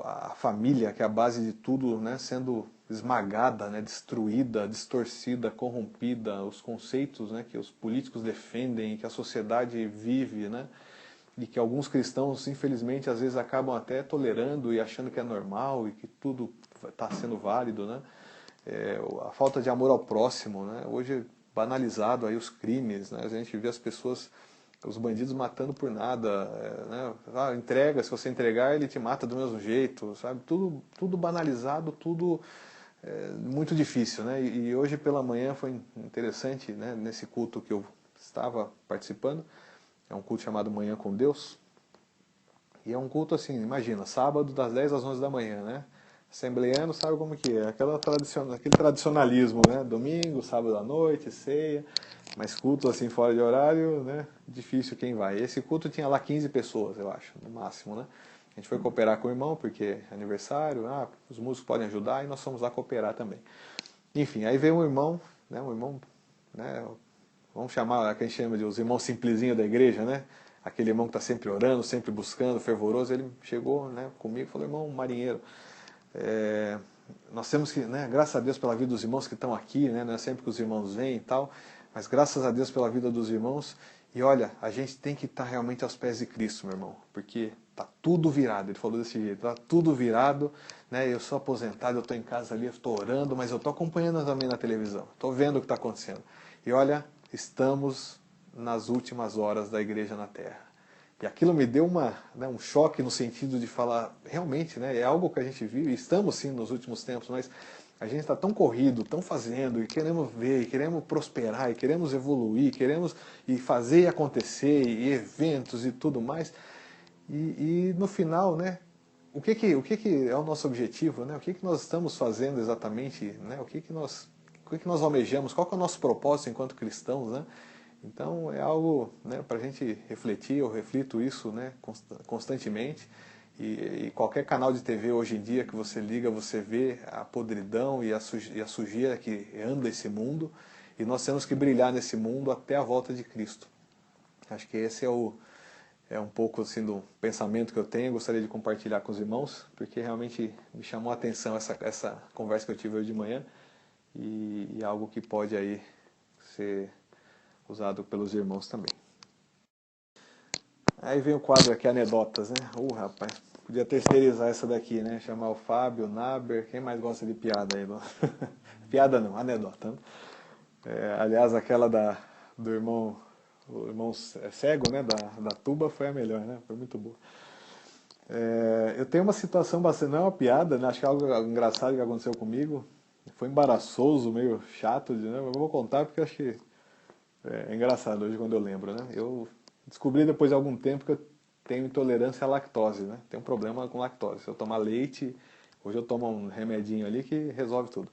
a família, que é a base de tudo, né? Sendo esmagada, né? Destruída, distorcida, corrompida, os conceitos, né? Que os políticos defendem, que a sociedade vive, né? E que alguns cristãos, infelizmente, às vezes acabam até tolerando e achando que é normal e que tudo está sendo válido, né? A falta de amor ao próximo, né? Hoje banalizado aí os crimes, né? A gente vê as pessoas, os bandidos matando por nada, né? Entrega, se você entregar ele te mata do mesmo jeito, sabe? Tudo banalizado, tudo muito difícil, né? E hoje pela manhã foi interessante, né? Nesse culto que eu estava participando, é um culto chamado Manhã com Deus, e é um culto assim, imagina, sábado das 10 às 11 da manhã, né? Assembleando sabe como que é, aquele tradicionalismo, né? Domingo, sábado à noite, ceia, mas culto assim fora de horário, né? Difícil quem vai. Esse culto tinha lá 15 pessoas, eu acho, no máximo, né? A gente foi cooperar com o irmão, porque é aniversário, os músicos podem ajudar, e nós fomos lá cooperar também. Enfim, aí veio um irmão, né? Vamos chamar, que a gente chama de os irmãos simplesinhos da igreja, né? Aquele irmão que está sempre orando, sempre buscando, fervoroso. Ele chegou, né, comigo e falou: irmão marinheiro, nós temos que, né, graças a Deus pela vida dos irmãos que estão aqui, né, não é sempre que os irmãos vêm e tal, mas graças a Deus pela vida dos irmãos. E olha, a gente tem que estar realmente aos pés de Cristo, meu irmão, porque tá tudo virado. Ele falou desse jeito, tá tudo virado, né? Eu sou aposentado, eu estou em casa ali, eu estou orando, mas eu estou acompanhando também na televisão, estou vendo o que está acontecendo. E olha, estamos nas últimas horas da igreja na Terra. E aquilo me deu um choque no sentido de falar, realmente, né, é algo que a gente vive, estamos sim nos últimos tempos, mas a gente está tão corrido, tão fazendo, e queremos ver, e queremos prosperar, e queremos evoluir, queremos e fazer e acontecer, e eventos e tudo mais. E no final, né, o que é o nosso objetivo, né? O que nós estamos fazendo exatamente, né? O que nós almejamos, qual que é o nosso propósito enquanto cristãos, né? Então é algo, né, para a gente refletir, eu reflito isso, né, constantemente. E qualquer canal de TV hoje em dia que você liga, você vê a podridão e a sujeira que anda esse mundo, e nós temos que brilhar nesse mundo até a volta de Cristo. Acho que esse é um pouco assim do pensamento que eu tenho, gostaria de compartilhar com os irmãos, porque realmente me chamou a atenção essa conversa que eu tive hoje de manhã, e algo que pode aí ser usado pelos irmãos também. Aí vem o quadro aqui, anedotas, né? Rapaz, podia terceirizar essa daqui, né? Chamar o Fábio, o Naber, quem mais gosta de piada aí? Piada não, anedota, né? Aliás, aquela do irmão, o irmão cego, né? Da tuba foi a melhor, né? Foi muito boa. Eu tenho uma situação bastante, não é uma piada, né? Acho que é algo engraçado que aconteceu comigo. Foi embaraçoso, meio chato, né? Mas eu vou contar porque acho que é engraçado hoje quando eu lembro, né? Eu descobri depois de algum tempo que eu tenho intolerância à lactose, né? Tenho um problema com lactose. Se eu tomar leite, hoje eu tomo um remedinho ali que resolve tudo.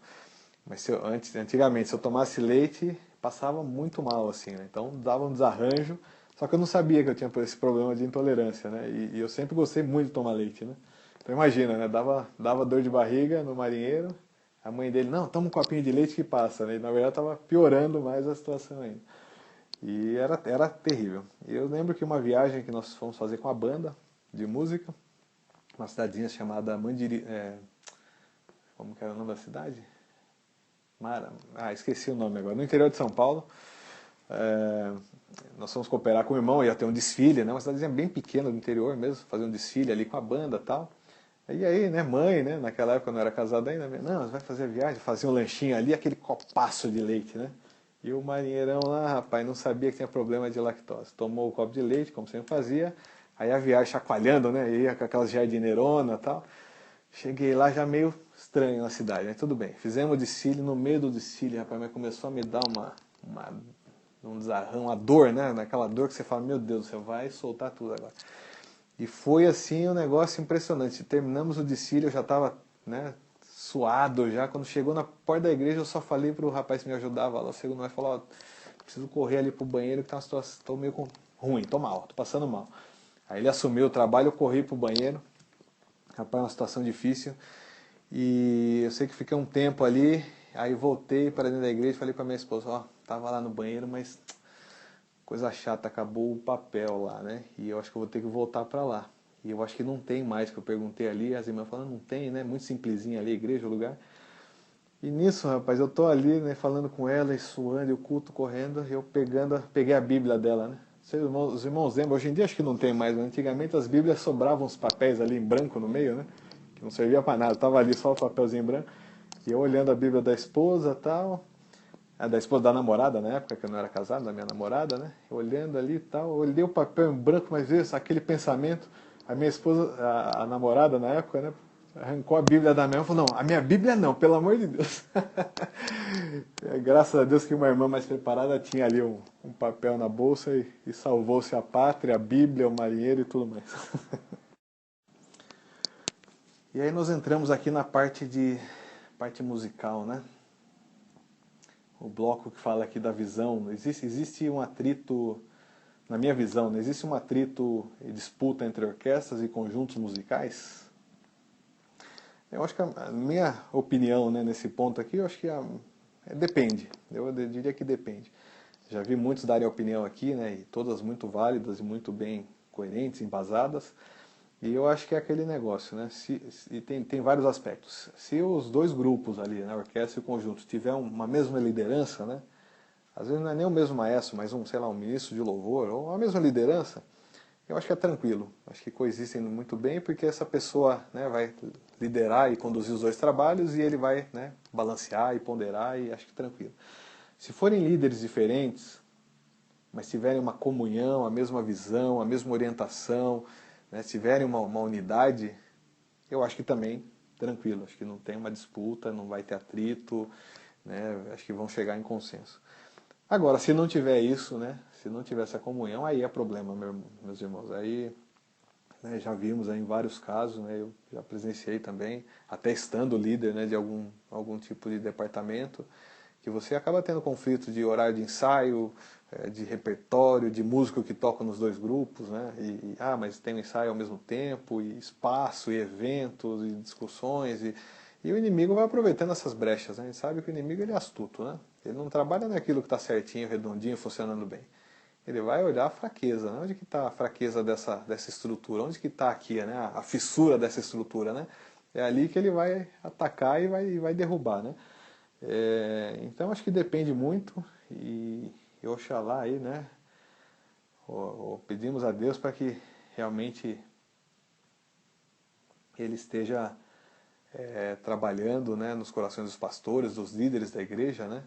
Mas antigamente, se eu tomasse leite, passava muito mal, assim, né? Então dava um desarranjo. Só que eu não sabia que eu tinha esse problema de intolerância, né? E eu sempre gostei muito de tomar leite, né? Então imagina, né? Dava dor de barriga no marinheiro. A mãe dele, não, toma um copinho de leite que passa, né? E na verdade estava piorando mais a situação ainda. E era terrível. E eu lembro que uma viagem que nós fomos fazer com a banda de música, uma cidadezinha chamada Mandiri... como que era o nome da cidade? Esqueci o nome agora. No interior de São Paulo. É, nós fomos cooperar com o irmão, ia ter um desfile, né? Uma cidadezinha bem pequena do interior mesmo, fazer um desfile ali com a banda e tal. E aí, né, mãe, né, naquela época eu não era casado ainda, não, vai fazer a viagem, fazia um lanchinho ali, aquele copaço de leite, né? E o marinheirão lá, rapaz, não sabia que tinha problema de lactose. Tomou o copo de leite, como sempre fazia, aí a viagem chacoalhando, né, ia com aquelas jardineironas e tal. Cheguei lá já meio estranho na cidade, mas tudo bem. Fizemos o desfile, no meio do desfile, rapaz, mas começou a me dar um desarrão, uma dor, né? Naquela dor que você fala, meu Deus, você vai soltar tudo agora. E foi assim um negócio impressionante. Terminamos o desfile, eu já estava, né, suado já. Quando chegou na porta da igreja, eu só falei pro rapaz que me ajudava lá, o segundo mais falou, ó, preciso correr ali pro banheiro que tá uma situação, tô meio ruim, tô mal, tô passando mal. Aí ele assumiu o trabalho, eu corri pro banheiro. Rapaz, é uma situação difícil. E eu sei que fiquei um tempo ali, aí voltei para dentro da igreja e falei para minha esposa, ó, tava lá no banheiro, mas coisa chata, acabou o papel lá, né? E eu acho que eu vou ter que voltar para lá. E eu acho que não tem mais, que eu perguntei ali, as irmãs falaram, não tem, né? Muito simplesinho ali, a igreja, o lugar. E nisso, rapaz, eu tô ali, né, falando com ela e suando, e o culto correndo, e eu peguei a Bíblia dela, né? Os irmãos lembram, hoje em dia acho que não tem mais, mas antigamente as Bíblias sobravam uns papéis ali em branco no meio, né? Que não servia para nada, tava ali só o papelzinho branco. E eu olhando a Bíblia da esposa e tal, da esposa da namorada na época, que eu não era casado, da minha namorada, né? Olhando ali e tal, olhei o papel em branco, mas veio aquele pensamento. A minha esposa, a namorada na época, né? Arrancou a Bíblia da minha mão e falou, não, a minha Bíblia não, pelo amor de Deus. Graças a Deus que uma irmã mais preparada tinha ali um papel na bolsa e salvou-se a pátria, a Bíblia, o marinheiro e tudo mais. E aí nós entramos aqui na parte musical, né? O bloco que fala aqui da visão. Existe um atrito, na minha visão, não existe um atrito e disputa entre orquestras e conjuntos musicais? Eu acho que a minha opinião, né, nesse ponto aqui, eu acho que depende. Eu diria que depende. Já vi muitos darem opinião aqui, né, e todas muito válidas e muito bem coerentes, embasadas. E eu acho que é aquele negócio, né? E tem vários aspectos. Se os dois grupos ali, né, a orquestra e o conjunto, tiver uma mesma liderança, né? Às vezes não é nem o mesmo maestro, mas sei lá, um ministro de louvor, ou a mesma liderança, eu acho que é tranquilo. Acho que coexistem muito bem, porque essa pessoa, né, vai liderar e conduzir os dois trabalhos e ele vai, né, balancear e ponderar e acho que tranquilo. Se forem líderes diferentes, mas tiverem uma comunhão, a mesma visão, a mesma orientação, né, se tiverem uma unidade, eu acho que também tranquilo. Acho que não tem uma disputa, não vai ter atrito, né, acho que vão chegar em consenso. Agora, se não tiver isso, né, se não tiver essa comunhão, aí é problema, meus irmãos. Aí, né, já vimos aí em vários casos, né, eu já presenciei também, até estando líder, né, de algum tipo de departamento, que você acaba tendo conflito de horário de ensaio, de repertório, de músico que toca nos dois grupos, né? Mas tem um ensaio ao mesmo tempo, e espaço, e eventos, e discussões, e o inimigo vai aproveitando essas brechas, né? A gente sabe que o inimigo ele é astuto, né? Ele não trabalha naquilo que está certinho, redondinho, funcionando bem. Ele vai olhar a fraqueza, né? Onde que está a fraqueza dessa estrutura? Onde que está aqui, né? A fissura dessa estrutura, né? É ali que ele vai atacar e vai derrubar, né? Então acho que depende muito e oxalá aí, né? Pedimos a Deus para que realmente Ele esteja trabalhando, né, nos corações dos pastores, dos líderes da igreja, né?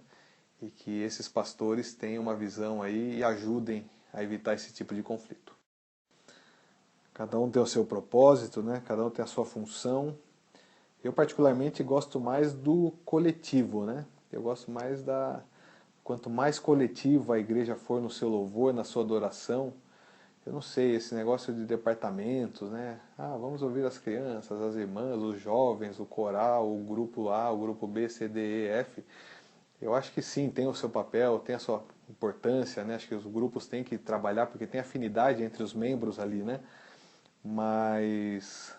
E que esses pastores tenham uma visão aí e ajudem a evitar esse tipo de conflito. Cada um tem o seu propósito, né? Cada um tem a sua função. Eu particularmente gosto mais do coletivo, né? Eu gosto mais da... Quanto mais coletivo a igreja for no seu louvor, na sua adoração, eu não sei, esse negócio de departamentos, né? Ah, vamos ouvir as crianças, as irmãs, os jovens, o coral, o grupo A, o grupo B, C, D, E, F. Eu acho que sim, tem o seu papel, tem a sua importância, né? Acho que os grupos têm que trabalhar porque tem afinidade entre os membros ali, né? Mas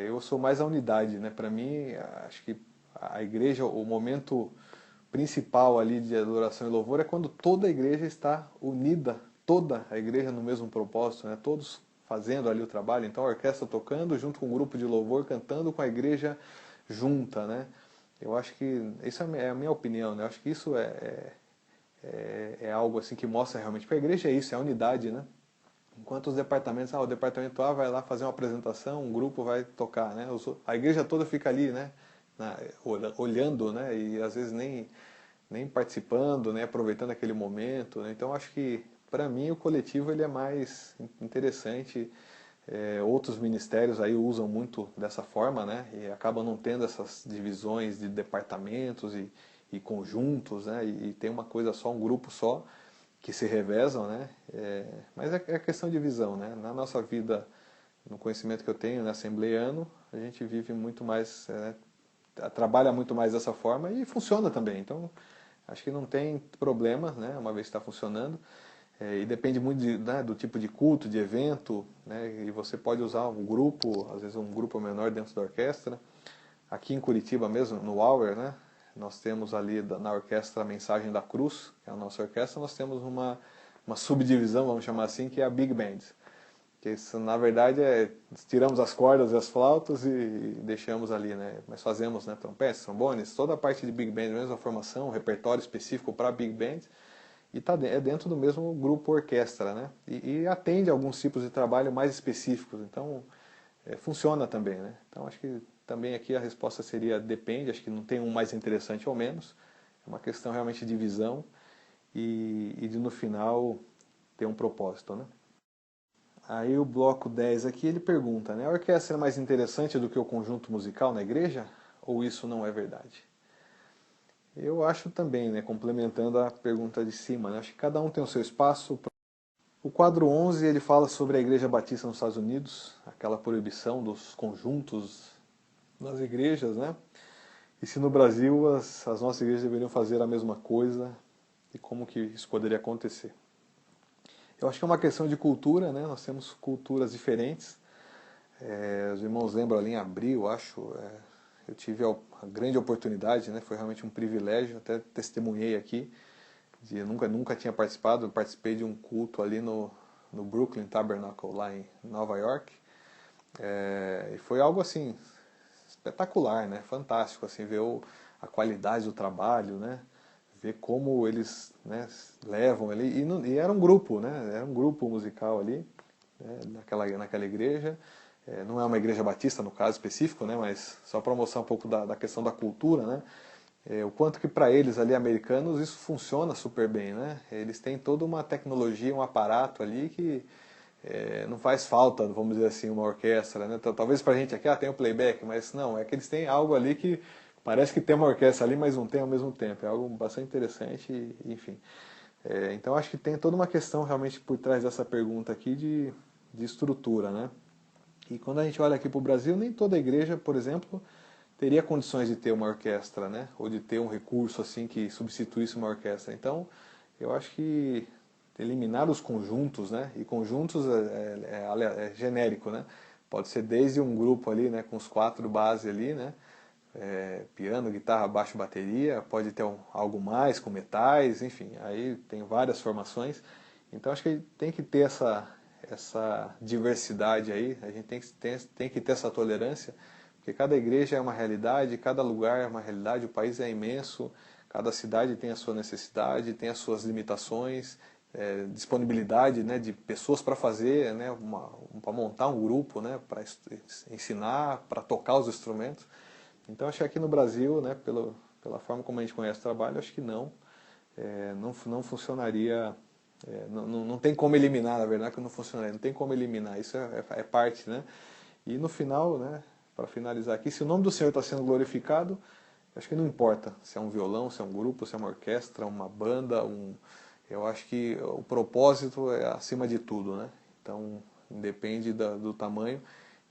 eu sou mais a unidade, né? Para mim, acho que a igreja, o momento principal ali de adoração e louvor é quando toda a igreja está unida, toda a igreja no mesmo propósito, né? Todos fazendo ali o trabalho. Então a orquestra tocando junto com o grupo de louvor, cantando com a igreja junta, né? Eu acho que isso é a minha opinião, né? Eu acho que isso é algo assim que mostra realmente. Porque a igreja é isso, é a unidade, né? Enquanto os departamentos, o departamento A vai lá fazer uma apresentação, um grupo vai tocar, né? A igreja toda fica ali, né? Olhando, né? E às vezes nem participando, né? Aproveitando aquele momento, né? Então acho que para mim o coletivo ele é mais interessante. Outros ministérios aí usam muito dessa forma, né? E acabam não tendo essas divisões de departamentos e conjuntos, né? E tem uma coisa só, um grupo só que se revezam, né? Mas é questão de visão, né? Na nossa vida, no conhecimento que eu tenho, né, assembleiano, a gente vive muito mais, trabalha muito mais dessa forma e funciona também. Então, acho que não tem problema, né? Uma vez que está funcionando. E depende muito né, do tipo de culto, de evento, né? E você pode usar um grupo, às vezes um grupo menor dentro da orquestra. Aqui em Curitiba mesmo, no Hour, né? Nós temos ali na orquestra a Mensagem da Cruz, que é a nossa orquestra, nós temos uma subdivisão, vamos chamar assim, que é a Big Band. Que isso, na verdade, tiramos as cordas e as flautas e deixamos ali, né? Mas fazemos, né, trompetes, trombones, toda a parte de Big Band, mesmo a formação, um repertório específico para Big Band, e é dentro do mesmo grupo orquestra, né? E atende a alguns tipos de trabalho mais específicos, então funciona também, né? Então acho que também aqui a resposta seria depende, acho que não tem um mais interessante ou menos, é uma questão realmente de visão e de no final ter um propósito, né? Aí o bloco 10 aqui ele pergunta, né? A orquestra é mais interessante do que o conjunto musical na igreja? Ou isso não é verdade? Eu acho também, né, complementando a pergunta de cima, né, acho que cada um tem o seu espaço. O quadro 11 ele fala sobre a Igreja Batista nos Estados Unidos, aquela proibição dos conjuntos nas igrejas, né? E se no Brasil as nossas igrejas deveriam fazer a mesma coisa e como que isso poderia acontecer. Eu acho que é uma questão de cultura, né? Nós temos culturas diferentes. Os irmãos lembram ali em abril, acho, eu tive a grande oportunidade, né? Foi realmente um privilégio, até testemunhei aqui, nunca tinha participado, eu participei de um culto ali no Brooklyn Tabernacle, lá em Nova York, e foi algo assim, espetacular, né? Fantástico, assim, ver a qualidade do trabalho, né? Ver como eles, né, levam ali, e era um grupo, né? Era um grupo musical ali, né, naquela igreja. Não é uma igreja batista no caso específico, né, mas só para mostrar um pouco da questão da cultura, né, o quanto que para eles ali americanos isso funciona super bem, né? Eles têm toda uma tecnologia, um aparato ali que não faz falta, vamos dizer assim, uma orquestra, né? Talvez para a gente aqui tem o playback, mas não, é que eles têm algo ali que parece que tem uma orquestra ali, mas não tem ao mesmo tempo. É algo bastante interessante, enfim. Então acho que tem toda uma questão realmente por trás dessa pergunta aqui de estrutura, né? E quando a gente olha aqui para o Brasil, nem toda igreja, por exemplo, teria condições de ter uma orquestra, né? Ou de ter um recurso assim que substituísse uma orquestra. Então, eu acho que eliminar os conjuntos, né? E conjuntos é genérico, né? Pode ser desde um grupo ali, né? Com os 4 bases ali, né? Piano, guitarra, baixo, bateria. Pode ter algo mais com metais, enfim. Aí tem várias formações. Então, acho que tem que ter essa diversidade aí. A gente tem que ter essa tolerância. Porque cada igreja é uma realidade, cada lugar é uma realidade, o país é imenso, cada cidade tem a sua necessidade, tem as suas limitações, disponibilidade, né, de pessoas para fazer, né, para montar um grupo, né, para ensinar, para tocar os instrumentos. Então acho que aqui no Brasil, né, pela forma como a gente conhece o trabalho, acho que não funcionaria Não tem como eliminar, na verdade, que não funciona, não tem como eliminar, isso é parte, né? E no final, né, para finalizar aqui, se o nome do Senhor está sendo glorificado, acho que não importa se é um violão, se é um grupo, se é uma orquestra, uma banda, eu acho que o propósito é acima de tudo, né? Então, independe do tamanho.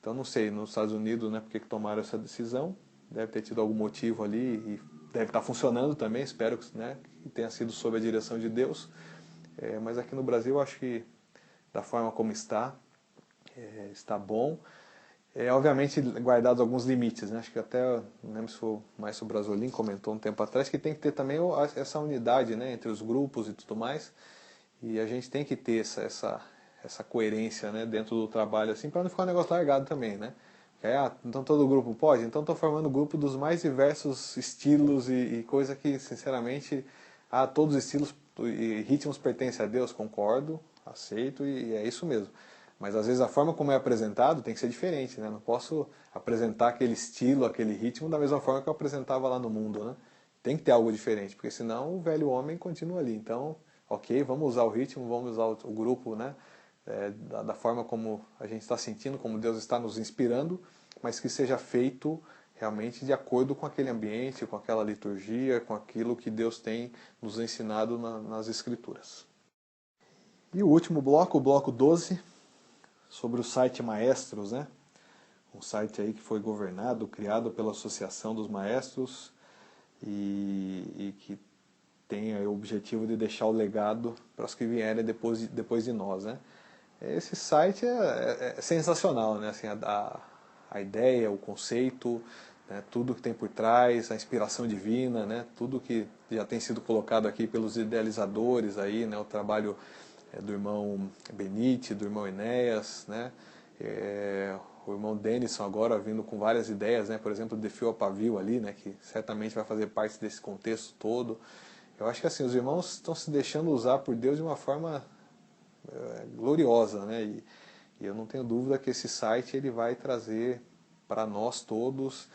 Então, não sei, nos Estados Unidos, né, porque que tomaram essa decisão, deve ter tido algum motivo ali e deve estar funcionando também, espero que, né, que tenha sido sob a direção de Deus. Mas aqui no Brasil, eu acho que da forma como está bom. Obviamente, guardados alguns limites, né? Acho que até, não lembro se foi o Maestro Brasolin comentou um tempo atrás, que tem que ter também essa unidade, né, entre os grupos e tudo mais. E a gente tem que ter essa coerência, né, dentro do trabalho, assim, para não ficar um negócio largado também, né? Que aí, então todo grupo pode? Então estou formando um grupo dos mais diversos estilos e coisa que, sinceramente, todos os estilos e ritmos pertencem a Deus, concordo, aceito e é isso mesmo. Mas às vezes a forma como é apresentado tem que ser diferente, né? Não posso apresentar aquele estilo, aquele ritmo da mesma forma que eu apresentava lá no mundo, né? Tem que ter algo diferente, porque senão o velho homem continua ali. Então, ok, vamos usar o ritmo, vamos usar o grupo, né? Da forma como a gente está sentindo, como Deus está nos inspirando, mas que seja feito realmente de acordo com aquele ambiente, com aquela liturgia, com aquilo que Deus tem nos ensinado nas Escrituras. E o último bloco, o bloco 12, sobre o site Maestros, né? Um site aí que foi governado, criado pela Associação dos Maestros e que tem o objetivo de deixar o legado para os que vierem depois de nós, né? Esse site é sensacional, né? Assim, a ideia, o conceito, né? Tudo que tem por trás, a inspiração divina, né? Tudo que já tem sido colocado aqui pelos idealizadores aí, né? O trabalho do irmão Benite, do irmão Enéas, né? O irmão Denison agora vindo com várias ideias, né? Por exemplo, de fio a pavio ali, né? Que certamente vai fazer parte desse contexto todo. Eu acho que assim, os irmãos estão se deixando usar por Deus de uma forma gloriosa, né? E eu não tenho dúvida que esse site ele vai trazer para nós todos,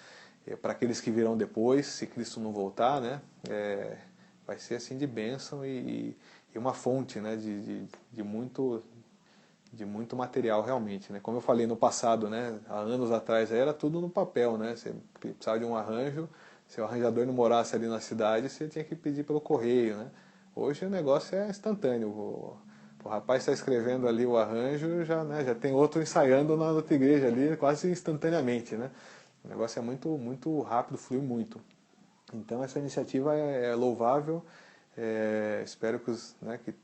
para aqueles que virão depois, se Cristo não voltar, né? Vai ser assim de bênção e uma fonte, né? De muito material realmente, né? Como eu falei no passado, né? Há anos atrás era tudo no papel, né? Você precisava de um arranjo, se o arranjador não morasse ali na cidade, você tinha que pedir pelo correio, né? Hoje o negócio é instantâneo. O rapaz está escrevendo ali o arranjo, já, né, já tem outro ensaiando na outra igreja ali, quase instantaneamente, né? O negócio é muito, muito rápido, flui muito. Então essa iniciativa é louvável. Espero que, né, que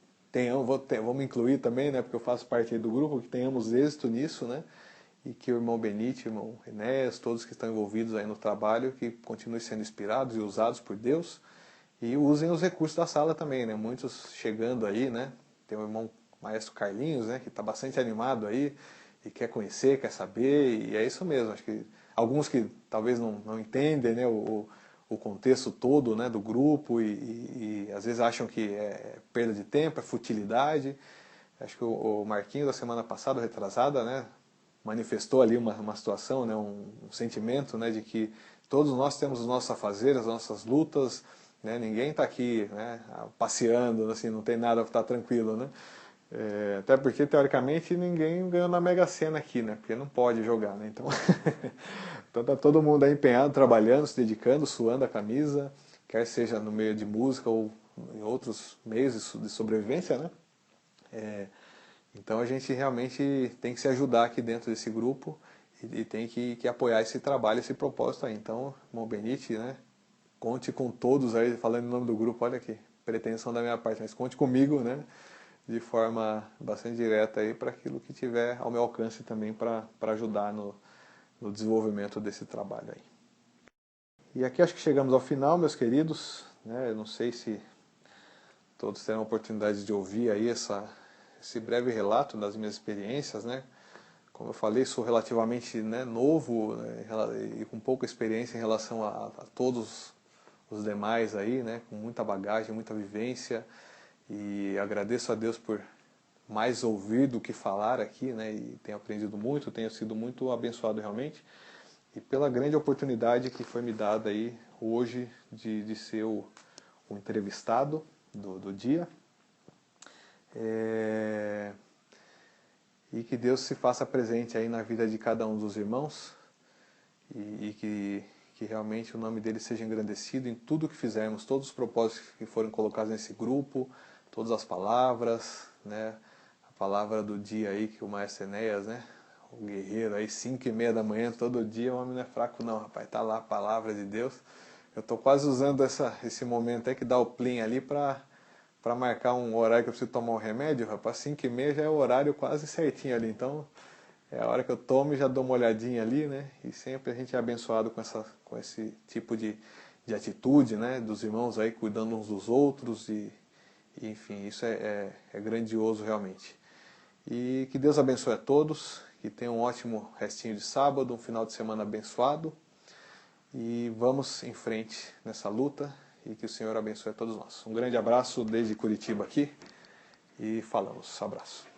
vamos incluir também, né, porque eu faço parte aí do grupo, que tenhamos êxito nisso, né? E que o irmão Benite, o irmão Enéas, todos que estão envolvidos aí no trabalho, que continuem sendo inspirados e usados por Deus e usem os recursos da sala também, né? Muitos chegando aí, né? Tem o irmão Maestro Carlinhos, né? Que está bastante animado aí e quer conhecer, quer saber, e é isso mesmo. Acho que alguns que talvez não entendem, né? O contexto todo, né? Do grupo e às vezes acham que é perda de tempo, é futilidade. Acho que o Marquinhos da semana passada, retrasada, né? Manifestou ali uma situação, né? Um sentimento, né? De que todos nós temos os nossos afazeres, as nossas lutas, né? Ninguém está aqui, né, passeando, assim, não tem nada para estar tranquilo, né? Até porque, teoricamente, ninguém ganhou na Mega Sena aqui, né? Porque não pode jogar, né? Então, então tá todo mundo aí empenhado, trabalhando, se dedicando, suando a camisa, quer seja no meio de música ou em outros meios de sobrevivência, né? Então a gente realmente tem que se ajudar aqui dentro desse grupo e tem que apoiar esse trabalho, esse propósito aí. Então, irmão Benite, né? Conte com todos aí, falando em nome do grupo, olha aqui, pretensão da minha parte, mas conte comigo, né? De forma bastante direta aí para aquilo que tiver ao meu alcance também para ajudar no desenvolvimento desse trabalho aí. E aqui acho que chegamos ao final, meus queridos, né? Eu não sei se todos terão a oportunidade de ouvir aí esse breve relato das minhas experiências, né? Como eu falei, sou relativamente, né, novo, né, e com pouca experiência em relação a todos os demais aí, né, com muita bagagem, muita vivência, e agradeço a Deus por mais ouvir do que falar aqui, né, e tenho aprendido muito, tenho sido muito abençoado realmente, e pela grande oportunidade que foi me dada aí hoje de ser o entrevistado do dia. E que Deus se faça presente aí na vida de cada um dos irmãos e que realmente o nome dele seja engrandecido em tudo que fizermos, todos os propósitos que foram colocados nesse grupo, todas as palavras, né? A palavra do dia aí que o Maestro Enéas, né? O guerreiro aí, 5:30 da manhã, todo dia, o homem não é fraco não, rapaz, tá lá a palavra de Deus. Eu tô quase usando esse momento aí que dá o plim ali para marcar um horário que eu preciso tomar um remédio, rapaz, 5:30 já é o horário quase certinho ali, então é a hora que eu tomo e já dou uma olhadinha ali, né? E sempre a gente é abençoado com esse tipo de atitude, né? Dos irmãos aí cuidando uns dos outros e enfim, isso é grandioso realmente. E que Deus abençoe a todos, que tenham um ótimo restinho de sábado, um final de semana abençoado e vamos em frente nessa luta e que o Senhor abençoe a todos nós. Um grande abraço desde Curitiba aqui e falamos. Abraço.